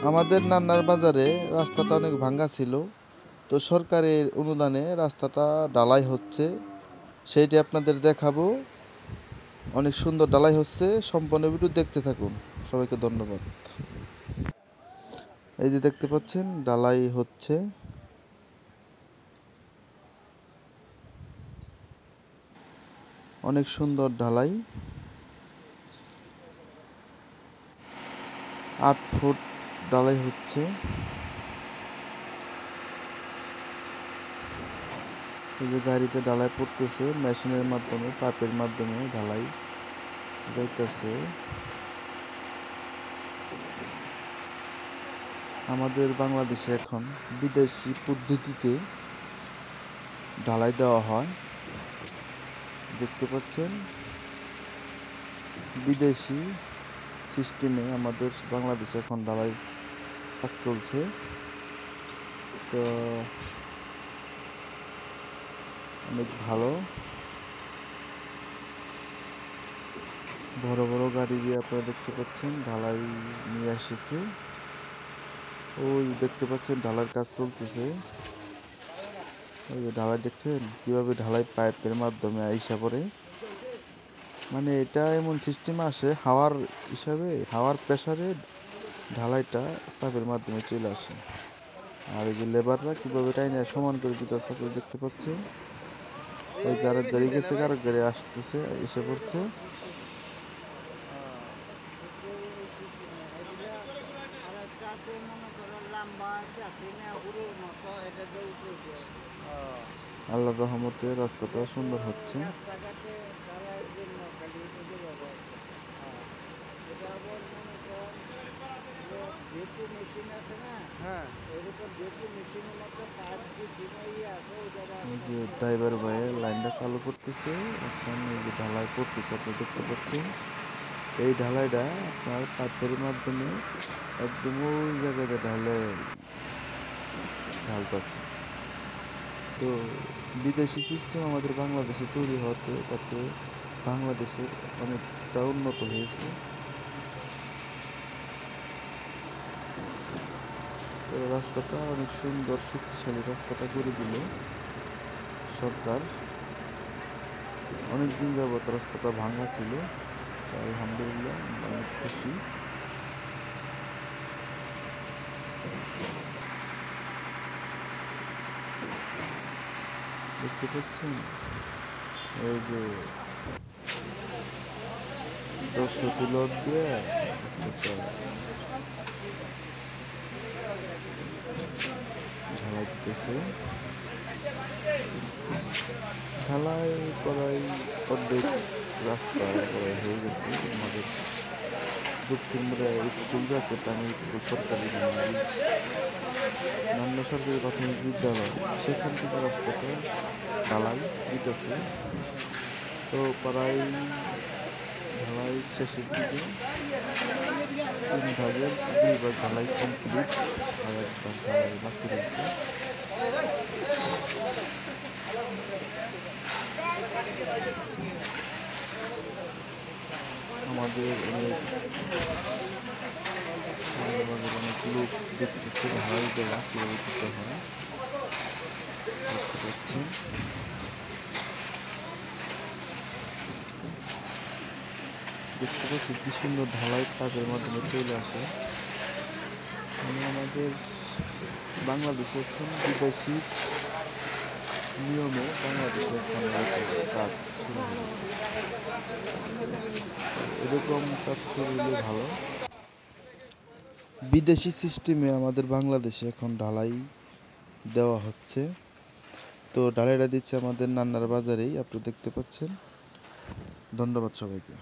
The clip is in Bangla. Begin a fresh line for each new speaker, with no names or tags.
আমাদের নান্নার বাজারে রাস্তাটা অনেক ভাঙ্গা ছিল, তো সরকারের অনুদানে রাস্তাটা ঢালাই হচ্ছে, সেইটি আপনাদের দেখাবো। অনেক সুন্দর ঢালাই হচ্ছে, সম্পূর্ণ ভিডিও দেখতে থাকুন। সবাইকে ধন্যবাদ। এই যে দেখতে পাচ্ছেন ঢালাই হচ্ছে। অনেক সুন্দর ঢালাই, 8 ফুট ঢালাই হচ্ছে। এই যে গাড়িতে ঢালাই পড়তেছে, মেশিনের মাধ্যমে, পাইপের মাধ্যমে ঢালাই যাইতেছে। আমাদের বাংলাদেশে এখন বিদেশি পদ্ধতিতে ঢালাই দেওয়া হয়, দেখতে পাচ্ছেন। বিদেশি সিস্টেমে আমাদের বাংলাদেশে এখন ঢালাই কাজ চলছে। তো অনেক ভালো, বড় বড় গাড়ি দিয়ে আপনারা দেখতে পাচ্ছেন ঢালাই নিয়ে এসেছে। ওই দেখতে পাচ্ছেন ঢালাইয়ের কাজ চলতেছে। ওই যে ঢালাই দেখছেন কিভাবে ঢালাই পাইপের মাধ্যমে আইসা পড়ে। মানে এটা এমন সিস্টেম আসে হাওয়ার হিসাবে, হাওয়ার প্রেসারে ঢালাইটা পাইপের মাধ্যমে চলে আসে। আর এই যে লেবাররা কিভাবে টাইনে সমান করে দিতেছে আপনারা দেখতে পাচ্ছেন। এই যে আরেক গাড়ি গেছে, আরেক গাড়ি আসতেছে, এসে পড়ছে। আল্লাহর রহমতে রাস্তাটা সুন্দর হচ্ছে। যে ড্রাইভার ভাই লাইনটা চালু করতেছে, এখন এই যে ঢালাই করতেছে আপনি দেখতে পাচ্ছেন। এই ঢালাইটা আপনার পাইপের মাধ্যমে একদম ওই জায়গাতে ঢালতেছে। তো বিদেশি সিস্টেম আমাদের বাংলাদেশে তৈরি হতে তাতে বাংলাদেশের অনেকটা উন্নত হয়েছে। তো রাস্তাটা অনেক সুন্দর শক্তিশালী রাস্তাটা করে দিল সরকার। অনেক দিন যাবত রাস্তাটা ভাঙা ছিল, আলহামদুলিল্লাহ অনেক খুশি। দেখতে পাচ্ছেন ওই যে 10 লোড দিয়ে ঢালাই দিতেছে। ঢালাই করাই অর্ধেক রাস্তা হয়ে গেছে। আমাদের দক্ষিণ স্কুল যে আছে প্রাইমারি স্কুল, সরকারি নান্য সরকারি প্রাথমিক বিদ্যালয়, সেখান থেকে রাস্তাটা ঢালাই দিতেছে। তো প্রায় ঢালাই শেষের দিকে 3 ভাগের 2 ভাগ ঢালাই কমপ্লিট, আর 1 ভাগ ঢালাই বাকি রয়েছে। আমাদের অনেক লোক দেখতেছে ঢালাই দেওয়া কীভাবে দিতে হয়, দেখতে পাচ্ছেন। দেখতে পাচ্ছি কি সুন্দর ঢালাই পাইপের মাধ্যমে চলে আসে। মানে আমাদের বাংলাদেশে এখন বিদেশি নিয়মে বাংলাদেশে এখন কাজ শুরু হয়েছে। এরকম কাজ শুরু হলে ভালো। বিদেশি সিস্টেমে আমাদের বাংলাদেশে এখন ঢালাই দেওয়া হচ্ছে। তো ঢালাইটা দিচ্ছে আমাদের নান্নার বাজারেই, আপনি দেখতে পাচ্ছেন। ধন্যবাদ সবাইকে।